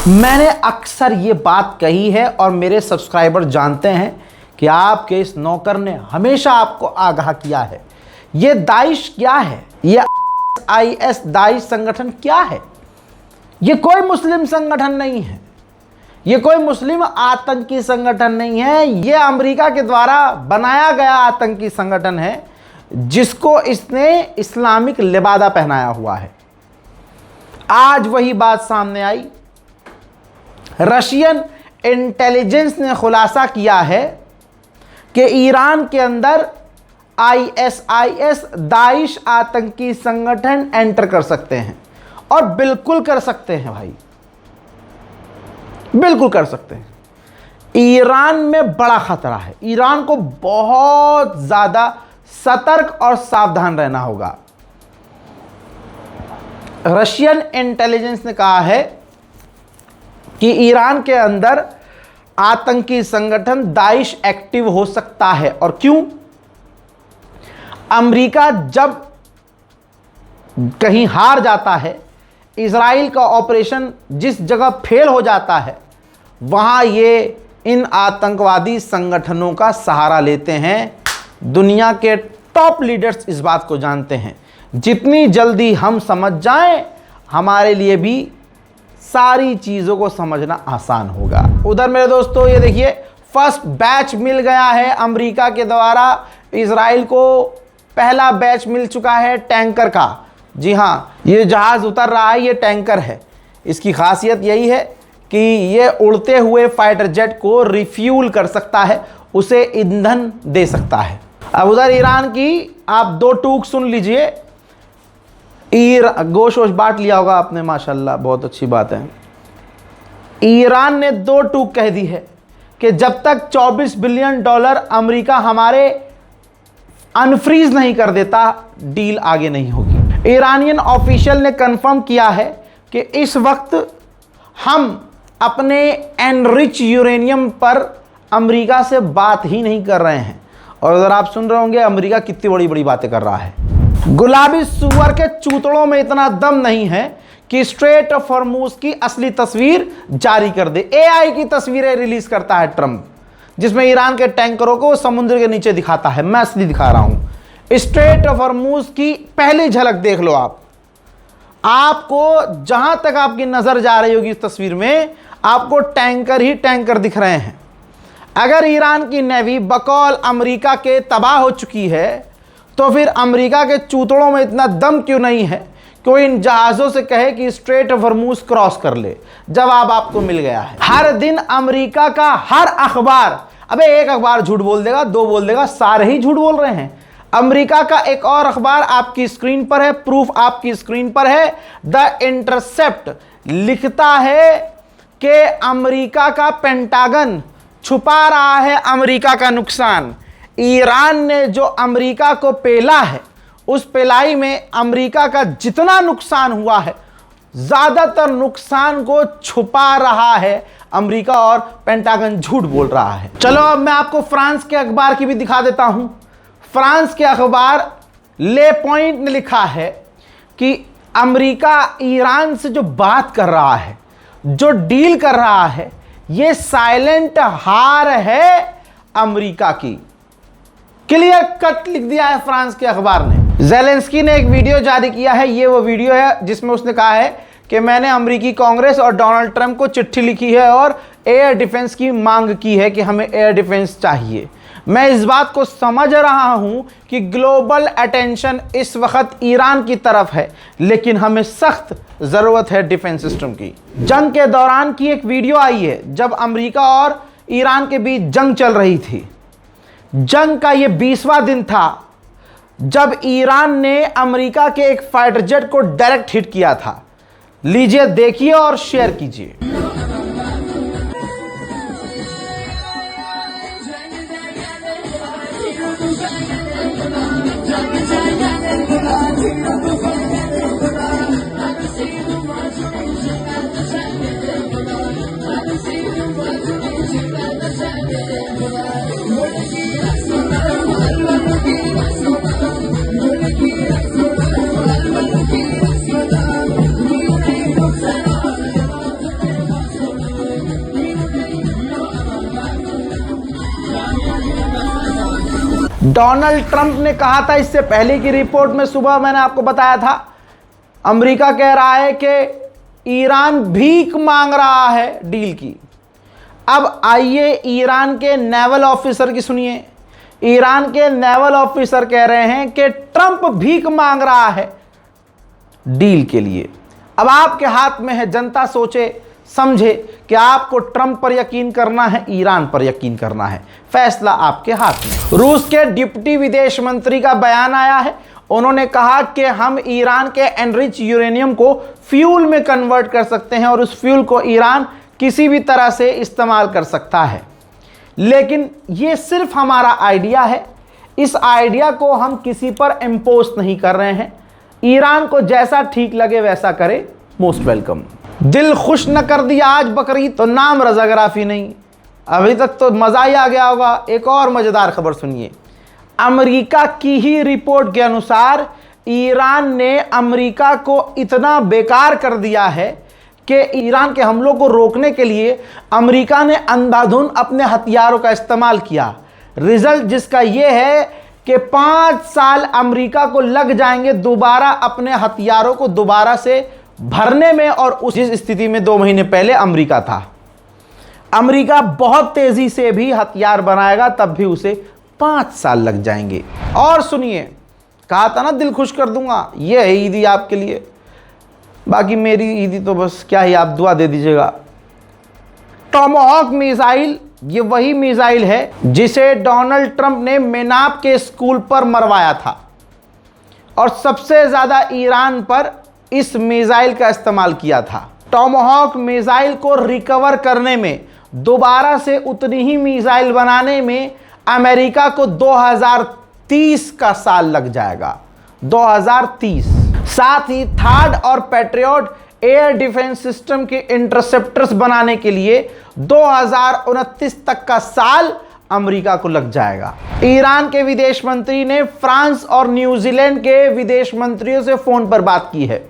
मैंने अक्सर ये बात कही है और मेरे सब्सक्राइबर जानते हैं कि आपके इस नौकर ने हमेशा आपको आगाह किया है। ये दाइश क्या है, ये IS दाइश संगठन क्या है? ये कोई मुस्लिम संगठन नहीं है, ये कोई मुस्लिम आतंकी संगठन नहीं है। ये अमेरिका के द्वारा बनाया गया आतंकी संगठन है जिसको इसने इस्लामिक लिबादा पहनाया हुआ है। आज वही बात सामने आई। रशियन इंटेलिजेंस ने खुलासा किया है कि ईरान के अंदर ISIS दाइश आतंकी संगठन एंटर कर सकते हैं, और बिल्कुल कर सकते हैं भाई, बिल्कुल कर सकते हैं। ईरान में बड़ा खतरा है। ईरान को बहुत ज्यादा सतर्क और सावधान रहना होगा। रशियन इंटेलिजेंस ने कहा है कि ईरान के अंदर आतंकी संगठन दाइश एक्टिव हो सकता है। और क्यों? अमेरिका जब कहीं हार जाता है, इजराइल का ऑपरेशन जिस जगह फेल हो जाता है, वहां ये इन आतंकवादी संगठनों का सहारा लेते हैं। दुनिया के टॉप लीडर्स इस बात को जानते हैं। जितनी जल्दी हम समझ जाएं, हमारे लिए भी सारी चीज़ों को समझना आसान होगा। उधर मेरे दोस्तों ये देखिए, फर्स्ट बैच मिल गया है अमेरिका के द्वारा। इजराइल को पहला बैच मिल चुका है टैंकर का। जी हाँ, ये जहाज़ उतर रहा है, ये टैंकर है। इसकी खासियत यही है कि ये उड़ते हुए फाइटर जेट को रिफ्यूल कर सकता है, उसे ईंधन दे सकता है। अब उधर ईरान की आप दो टूक सुन लीजिए। गोश वोश बांट लिया होगा आपने, माशाल्लाह, बहुत अच्छी बात है। ईरान ने दो टूक कह दी है कि जब तक $24 बिलियन अमेरिका हमारे अनफ्रीज नहीं कर देता, डील आगे नहीं होगी। ईरानियन ऑफिशियल ने कंफर्म किया है कि इस वक्त हम अपने एनरिच यूरेनियम पर अमेरिका से बात ही नहीं कर रहे हैं। और अगर आप सुन रहे होंगे अमेरिका कितनी बड़ी बड़ी बातें कर रहा है। गुलाबी सुअर के चूतड़ों में इतना दम नहीं है कि स्ट्रेट ऑफ हॉर्मुज की असली तस्वीर जारी कर दे। AI की तस्वीरें रिलीज करता है ट्रंप, जिसमें ईरान के टैंकरों को समुद्र के नीचे दिखाता है। मैं असली दिखा रहा हूं। स्ट्रेट ऑफ हॉर्मुज की पहली झलक देख लो आप। आपको जहां तक आपकी नजर जा रही होगी इस तस्वीर में, आपको टैंकर ही टैंकर दिख रहे हैं। अगर ईरान की नेवी बकौल अमेरिका के तबाह हो चुकी है, तो फिर अमेरिका के चूतड़ों में इतना दम क्यों नहीं है कि वो इन जहाज़ों से कहे कि स्ट्रेट ऑफ हॉर्मुज क्रॉस कर ले? जवाब आपको मिल गया है। हर दिन अमेरिका का हर अखबार, अबे एक अखबार झूठ बोल देगा, दो बोल देगा, सारे ही झूठ बोल रहे हैं। अमेरिका का एक और अखबार आपकी स्क्रीन पर है, प्रूफ आपकी स्क्रीन पर है। द इंटरसेप्ट लिखता है कि अमेरिका का पेंटागन छुपा रहा है अमेरिका का नुकसान। ईरान ने जो अमेरिका को पेला है, उस पेलाई में अमेरिका का जितना नुकसान हुआ है, ज्यादातर नुकसान को छुपा रहा है अमेरिका, और पेंटागन झूठ बोल रहा है। चलो अब मैं आपको फ्रांस के अखबार की भी दिखा देता हूं। फ्रांस के अखबार ले पॉइंट ने लिखा है कि अमेरिका ईरान से जो बात कर रहा है, जो डील कर रहा है, ये साइलेंट हार है अमेरिका की। क्लियर कट लिख दिया है फ्रांस के अखबार ने। ज़ेलेंस्की ने एक वीडियो जारी किया है। ये वो वीडियो है जिसमें उसने कहा है कि मैंने अमेरिकी कांग्रेस और डोनाल्ड ट्रंप को चिट्ठी लिखी है और एयर डिफेंस की मांग की है कि हमें एयर डिफेंस चाहिए। मैं इस बात को समझ रहा हूं कि ग्लोबल अटेंशन इस वक्त ईरान की तरफ है, लेकिन हमें सख्त ज़रूरत है डिफेंस सिस्टम की। जंग के दौरान की एक वीडियो आई है जब अमेरिका और ईरान के बीच जंग चल रही थी। जंग का यह 20वां दिन था जब ईरान ने अमेरिका के एक फाइटर जेट को डायरेक्ट हिट किया था। लीजिए, देखिए और शेयर कीजिए। डोनाल्ड ट्रंप ने कहा था इससे पहले की रिपोर्ट में, सुबह मैंने आपको बताया था, अमेरिका कह रहा है कि ईरान भीख मांग रहा है डील की। अब आइए ईरान के नेवल ऑफिसर की सुनिए। ईरान के नेवल ऑफिसर कह रहे हैं कि ट्रंप भीख मांग रहा है डील के लिए। अब आपके हाथ में है, जनता सोचे समझे कि आपको ट्रंप पर यकीन करना है, ईरान पर यकीन करना है, फैसला आपके हाथ में। रूस के डिप्टी विदेश मंत्री का बयान आया है। उन्होंने कहा कि हम ईरान के एनरिच यूरेनियम को फ्यूल में कन्वर्ट कर सकते हैं और उस फ्यूल को ईरान किसी भी तरह से इस्तेमाल कर सकता है। लेकिन ये सिर्फ हमारा आइडिया है, इस आइडिया को हम किसी पर इम्पोज नहीं कर रहे हैं। ईरान को जैसा ठीक लगे वैसा करे, मोस्ट वेलकम। दिल खुश न कर दिया आज बकरीद तो नाम रजाग्राफी नहीं। अभी तक तो मज़ा ही आ गया होगा। एक और मज़ेदार खबर सुनिए। अमेरिका की ही रिपोर्ट के अनुसार ईरान ने अमेरिका को इतना बेकार कर दिया है कि ईरान के हमलों को रोकने के लिए अमेरिका ने अंधाधुंध अपने हथियारों का इस्तेमाल किया। रिजल्ट जिसका यह है कि 5 साल अमेरिका को लग जाएंगे दोबारा अपने हथियारों को दोबारा से भरने में, और उस जिस स्थिति में 2 महीने पहले अमेरिका था। अमेरिका बहुत तेजी से भी हथियार बनाएगा, तब भी उसे 5 साल लग जाएंगे। और सुनिए, कहा था ना दिल खुश कर दूंगा, ये है ईदी आपके लिए। बाकी मेरी ईदी तो बस क्या ही, आप दुआ दे दीजिएगा। टॉमहॉक मिसाइल, ये वही मिसाइल है जिसे डोनाल्ड ट्रंप ने मेनाप के स्कूल पर मरवाया था, और सबसे ज़्यादा ईरान पर इस मिसाइल का इस्तेमाल किया था। टॉमहॉक मिसाइल को रिकवर करने में, दोबारा से उतनी ही मिसाइल बनाने में अमेरिका को 2030 का साल लग जाएगा, 2030। साथ ही थार्ड और पैट्रियट एयर डिफेंस सिस्टम के इंटरसेप्टर्स बनाने के लिए 2029 तक का साल अमेरिका को लग जाएगा। ईरान के विदेश मंत्री ने फ्रांस और न्यूजीलैंड के विदेश मंत्रियों से फोन पर बात की है।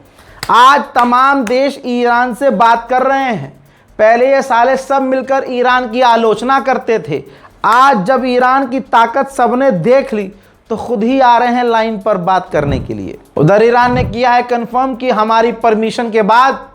आज तमाम देश ईरान से बात कर रहे हैं। पहले ये साले सब मिलकर ईरान की आलोचना करते थे। आज जब ईरान की ताकत सबने देख ली तो खुद ही आ रहे हैं लाइन पर बात करने के लिए। उधर ईरान ने किया है कंफर्म कि हमारी परमिशन के बाद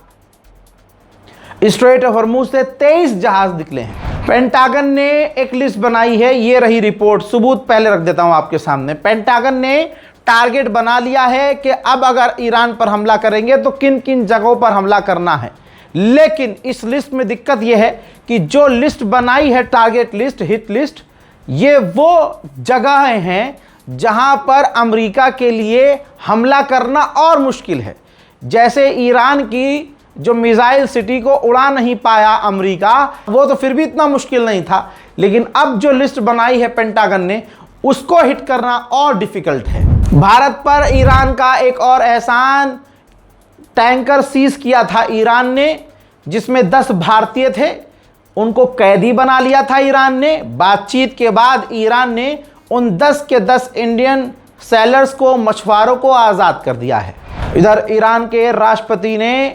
स्ट्रेट ऑफ हॉर्मुज से 23 जहाज निकले हैं। पेंटागन ने एक लिस्ट बनाई है, ये रही रिपोर्ट। सबूत पहले रख देता हूं आपके सामने। पेंटागन ने टारगेट बना लिया है कि अब अगर ईरान पर हमला करेंगे तो किन किन जगहों पर हमला करना है। लेकिन इस लिस्ट में दिक्कत यह है कि जो लिस्ट बनाई है, टारगेट लिस्ट, हिट लिस्ट, ये वो जगहें हैं जहां पर अमेरिका के लिए हमला करना और मुश्किल है। जैसे ईरान की जो मिसाइल सिटी को उड़ा नहीं पाया अमेरिका, वो तो फिर भी इतना मुश्किल नहीं था, लेकिन अब जो लिस्ट बनाई है पेंटागन ने, उसको हिट करना और डिफिकल्ट है। भारत पर ईरान का एक और एहसान, टैंकर सीज किया था ईरान ने, जिसमें 10 भारतीय थे, उनको कैदी बना लिया था ईरान ने। बातचीत के बाद ईरान ने उन 10 के 10 इंडियन सेलर्स को, मछुआरों को आज़ाद कर दिया है। इधर ईरान के राष्ट्रपति ने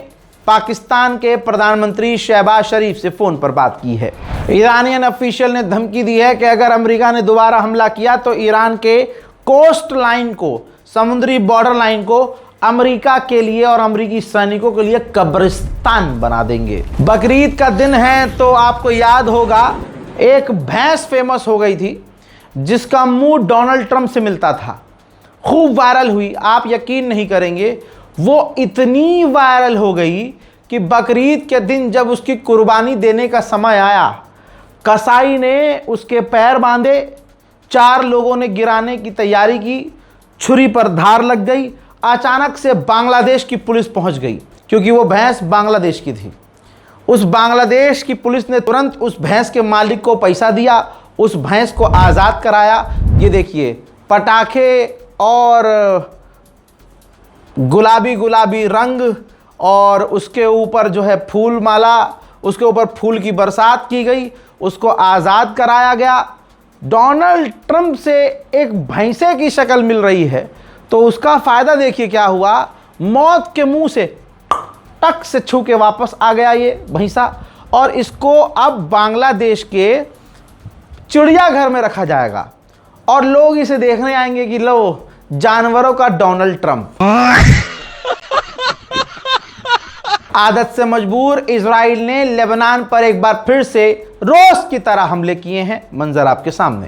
पाकिस्तान के प्रधानमंत्री शहबाज शरीफ से फ़ोन पर बात की है। ईरानियन ऑफिशियल ने धमकी दी है कि अगर अमेरिका ने दोबारा हमला किया तो ईरान के कोस्ट लाइन को, समुद्री बॉर्डर लाइन को अमेरिका के लिए और अमेरिकी सैनिकों के लिए कब्रिस्तान बना देंगे। बकरीद का दिन है तो आपको याद होगा एक भैंस फेमस हो गई थी जिसका मुंह डोनाल्ड ट्रंप से मिलता था। खूब वायरल हुई, आप यकीन नहीं करेंगे, वो इतनी वायरल हो गई कि बकरीद के दिन जब उसकी कुर्बानी देने का समय आया, कसाई ने उसके पैर बांधे, 4 लोगों ने गिराने की तैयारी की, छुरी पर धार लग गई। अचानक से बांग्लादेश की पुलिस पहुंच गई, क्योंकि वो भैंस बांग्लादेश की थी। उस बांग्लादेश की पुलिस ने तुरंत उस भैंस के मालिक को पैसा दिया, उस भैंस को आज़ाद कराया। ये देखिए, पटाखे और गुलाबी गुलाबी रंग और उसके ऊपर जो है फूल माला, उसके ऊपर फूल की बरसात की गई, उसको आज़ाद कराया गया। डोनाल्ड ट्रंप से एक भैंसे की शक्ल मिल रही है तो उसका फ़ायदा देखिए क्या हुआ, मौत के मुंह से टक से छू के वापस आ गया ये भैंसा, और इसको अब बांग्लादेश के चिड़ियाघर में रखा जाएगा और लोग इसे देखने आएंगे कि लो जानवरों का डोनाल्ड ट्रंप। आदत से मजबूर इजराइल ने लेबनान पर एक बार फिर से रोज की तरह हमले किए हैं। मंजर आपके सामने।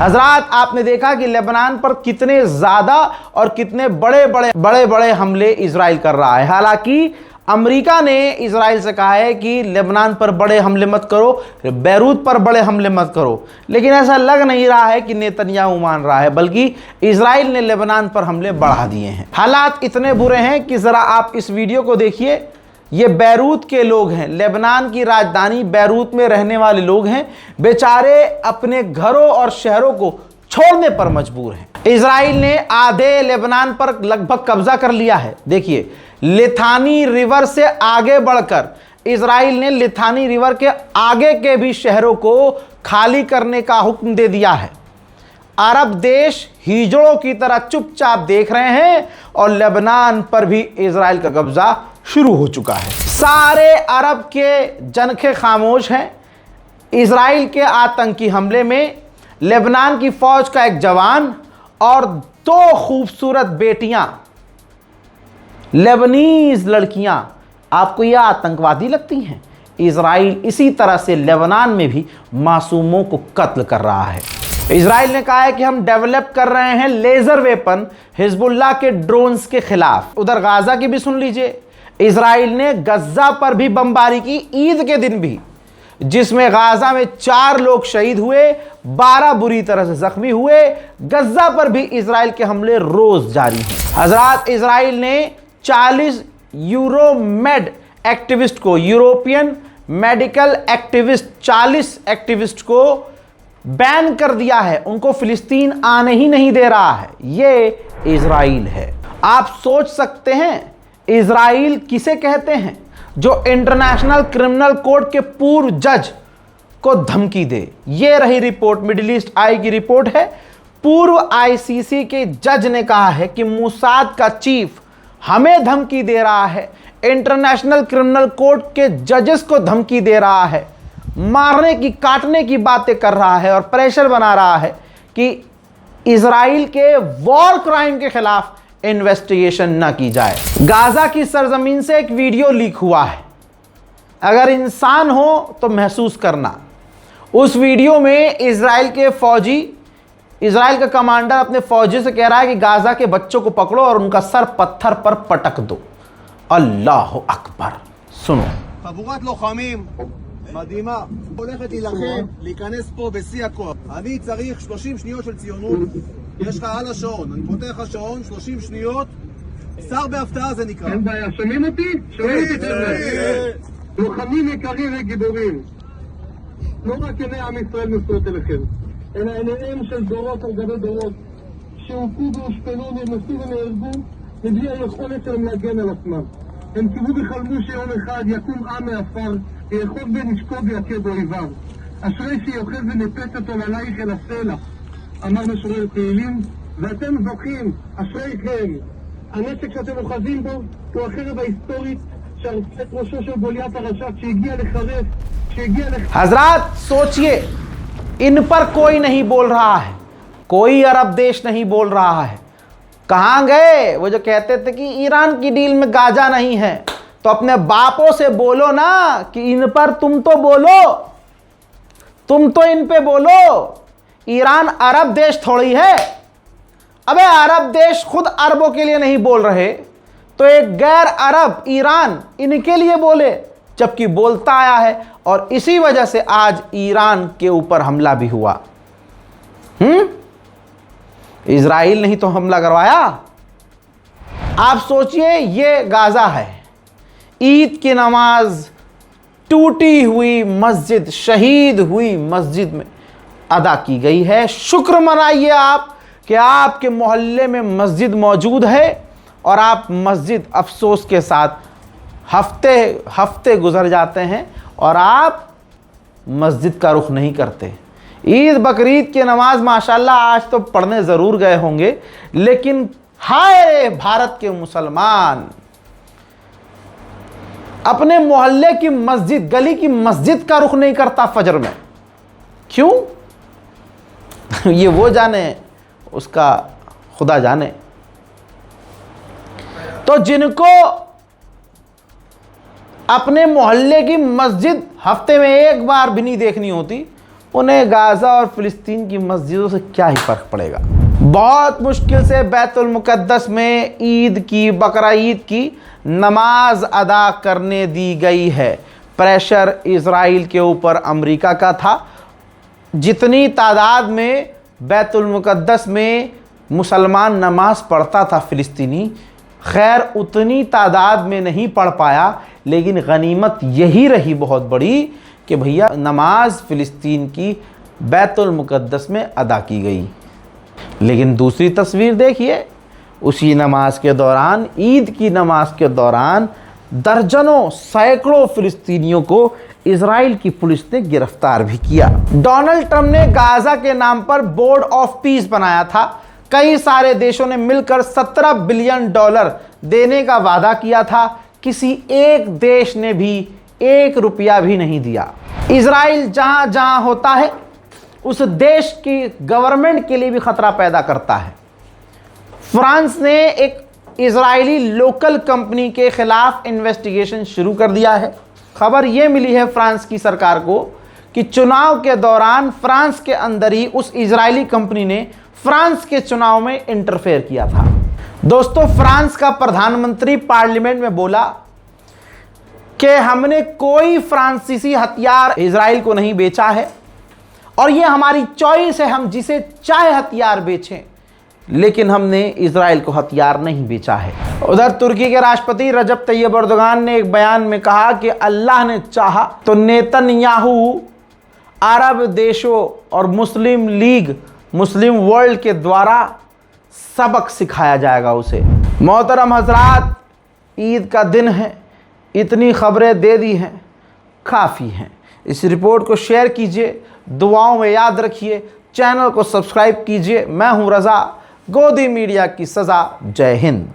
हजरात, आपने देखा कि लेबनान पर कितने ज्यादा और कितने बड़े हमले इजराइल कर रहा है। हालांकि अमेरिका ने इजराइल से कहा है कि लेबनान पर बड़े हमले मत करो, बैरूत पर बड़े हमले मत करो, लेकिन ऐसा लग नहीं रहा है कि नेतन्याहू मान रहा है, बल्कि इजराइल ने लेबनान पर हमले बढ़ा दिए हैं। हालात इतने बुरे हैं कि ज़रा आप इस वीडियो को देखिए। ये बैरूत के लोग हैं, लेबनान की राजधानी बैरूत में रहने वाले लोग हैं। बेचारे अपने घरों और शहरों को छोड़ने पर मजबूर हैं। इजराइल ने आधे लेबनान पर लगभग कब्जा कर लिया है। देखिए, लिथानी रिवर से आगे बढ़कर इजराइल ने लिथानी रिवर के आगे के भी शहरों को खाली करने का हुक्म दे दिया है। अरब देश हिजड़ों की तरह चुपचाप देख रहे हैं और लेबनान पर भी इजराइल का कब्जा शुरू हो चुका है। सारे अरब के जनखे खामोश हैं। इजराइल के आतंकी हमले में लेबनान की फौज का एक जवान और 2 खूबसूरत बेटियां, लेबनीज लड़कियां, आपको यह आतंकवादी लगती हैं? इजराइल इसी तरह से लेबनान में भी मासूमों को कत्ल कर रहा है। इजराइल ने कहा है कि हम डेवलप कर रहे हैं लेजर वेपन हिजबुल्लाह के ड्रोन्स के खिलाफ। उधर गाजा की भी सुन लीजिए। इजराइल ने गज्जा पर भी बमबारी की, ईद के दिन भी, जिसमें गाजा में 4 लोग शहीद हुए, 12 बुरी तरह से जख्मी हुए। गज्जा पर भी इजराइल के हमले रोज जारी हैं। हजरात, इजराइल ने 40 यूरोमेड एक्टिविस्ट को, यूरोपियन मेडिकल एक्टिविस्ट, 40 एक्टिविस्ट को बैन कर दिया है। उनको फिलिस्तीन आने ही नहीं दे रहा है। ये इजराइल है। आप सोच सकते हैं इजराइल किसे कहते हैं? जो इंटरनेशनल क्रिमिनल कोर्ट के पूर्व जज को धमकी दे। ये रही रिपोर्ट, मिडिल ईस्ट आई की रिपोर्ट है। पूर्व आईसीसी के जज ने कहा है कि मोसाद का चीफ हमें धमकी दे रहा है, इंटरनेशनल क्रिमिनल कोर्ट के जजेस को धमकी दे रहा है, मारने की काटने की बातें कर रहा है और प्रेशर बना रहा है कि इजराइल के वॉर क्राइम के खिलाफ इन्वेस्टिगेशन न की जाए। गाजा की सरजमीन से एक वीडियो लीक हुआ है। अगर इंसान हो तो महसूस करना। उस वीडियो में इजराइल के फौजी, इजराइल का कमांडर अपने फौजी से कह रहा है कि गाजा के बच्चों को पकड़ो और उनका सर पत्थर पर पटक दो। अल्लाह अकबर। सुनो। חבורת לוחמים מדהימה הולכת להילחם, להיכנס פה בשיא הכוח. אני צריך 30 שניות של ציונות. יש לך על השעון, אני פותח לך שעון, 30 שניות. שר בהפתעה זה נקרא. אין בעיה, שומעים אותי? לוחמים יקרים וגיבורים, לא רק עיני עם ישראל נשואות אליכם, אלא עיניהם של דורות על גבי דורות שהוכו והושפלו, נרמסו ונהרגו מבלי היכולת שלהם להגן על עצמם. הם קיוו וחלמו שיום אחד יקום עם מעפר ויאחוז בנשקו ויכה באויביו. אשרי שיאחז ונפץ אותו עלייך אל הסלע, אמר משורר תהילים, ואתם זוכים, אשריכם. הנשק שאתם אוחזים בו הוא החרב ההיסטורית שערפה את ראשו של גוליית הרשע שהגיע לחרף, שהגיע हजरात सोचिए, इन पर कोई नहीं बोल रहा है, कोई अरब देश नहीं बोल रहा है। कहाँ गए वो जो कहते थे कि ईरान की डील में गाजा नहीं है? तो अपने बापों से बोलो ना कि इन पर तुम तो बोलो, तुम तो इन पे बोलो। ईरान अरब देश थोड़ी है। अबे अरब देश खुद अरबों के लिए नहीं बोल रहे तो एक गैर अरब ईरान इनके लिए बोले, जबकि बोलता आया है। और इसी वजह से आज ईरान के ऊपर हमला भी हुआ। इजराइल नहीं तो हमला करवाया। आप सोचिए, ये गाजा है, ईद की नमाज टूटी हुई मस्जिद, शहीद हुई मस्जिद में अदा की गई है। शुक्र मनाइए आप कि आपके मोहल्ले में मस्जिद मौजूद है और आप मस्जिद अफसोस के साथ हफ्ते हफ्ते गुजर जाते हैं और आप मस्जिद का रुख नहीं करते। ईद बकरीद की नमाज माशाल्लाह आज तो पढ़ने ज़रूर गए होंगे, लेकिन हाय भारत के मुसलमान, अपने मोहल्ले की मस्जिद, गली की मस्जिद का रुख नहीं करता फजर में। क्यों? ये वो जाने, उसका खुदा जाने। तो जिनको अपने मोहल्ले की मस्जिद हफ्ते में एक बार भी नहीं देखनी होती, उन्हें गाज़ा और फिलिस्तीन की मस्जिदों से क्या ही फ़र्क पड़ेगा। बहुत मुश्किल से बैतुल मुक़द्दस में ईद की, बकरा ईद की नमाज अदा करने दी गई है। प्रेशर इज़राइल के ऊपर अमेरिका का था। जितनी तादाद में बैतुल मुक़द्दस में मुसलमान नमाज पढ़ता था फ़िलिस्तीनी, खैर उतनी तादाद में नहीं पढ़ पाया, लेकिन गनीमत यही रही बहुत बड़ी कि भैया नमाज फ़िलिस्तीन की बैतुल मुक़द्दस में अदा की गई। लेकिन दूसरी तस्वीर देखिए, उसी नमाज के दौरान, ईद की नमाज के दौरान दर्जनों सैकड़ों फ़िलिस्तीनियों को इज़राइल की पुलिस ने गिरफ्तार भी किया। डोनाल्ड ट्रंप ने गाज़ा के नाम पर बोर्ड ऑफ पीस बनाया था। कई सारे देशों ने मिलकर $17 बिलियन देने का वादा किया था। किसी एक देश ने भी $1 भी नहीं दिया। इज़राइल जहां जहां होता है उस देश की गवर्नमेंट के लिए भी खतरा पैदा करता है। फ्रांस ने एक इज़राइली लोकल कंपनी के खिलाफ इन्वेस्टिगेशन शुरू कर दिया है। खबर यह मिली है फ्रांस की सरकार को कि चुनाव के दौरान फ्रांस के अंदर ही उस इज़राइली कंपनी ने फ्रांस के चुनाव में इंटरफेयर किया था। दोस्तों, फ्रांस का प्रधानमंत्री पार्लियामेंट में बोला कि हमने कोई फ्रांसीसी हथियार इज़राइल को नहीं बेचा है और ये हमारी चॉइस है, हम जिसे चाहे हथियार बेचें, लेकिन हमने इज़राइल को हथियार नहीं बेचा है। उधर तुर्की के राष्ट्रपति रजब तैयब अर्दोगान ने एक बयान में कहा कि अल्लाह ने चाहा तो नेतन्याहू अरब देशों और मुस्लिम लीग, मुस्लिम वर्ल्ड के द्वारा सबक सिखाया जाएगा उसे। मोहतरम हजरात, ईद का दिन है, इतनी खबरें दे दी हैं, काफ़ी हैं। इस रिपोर्ट को शेयर कीजिए, दुआओं में याद रखिए, चैनल को सब्सक्राइब कीजिए। मैं हूं रज़ा, गोदी मीडिया की सज़ा। जय हिंद।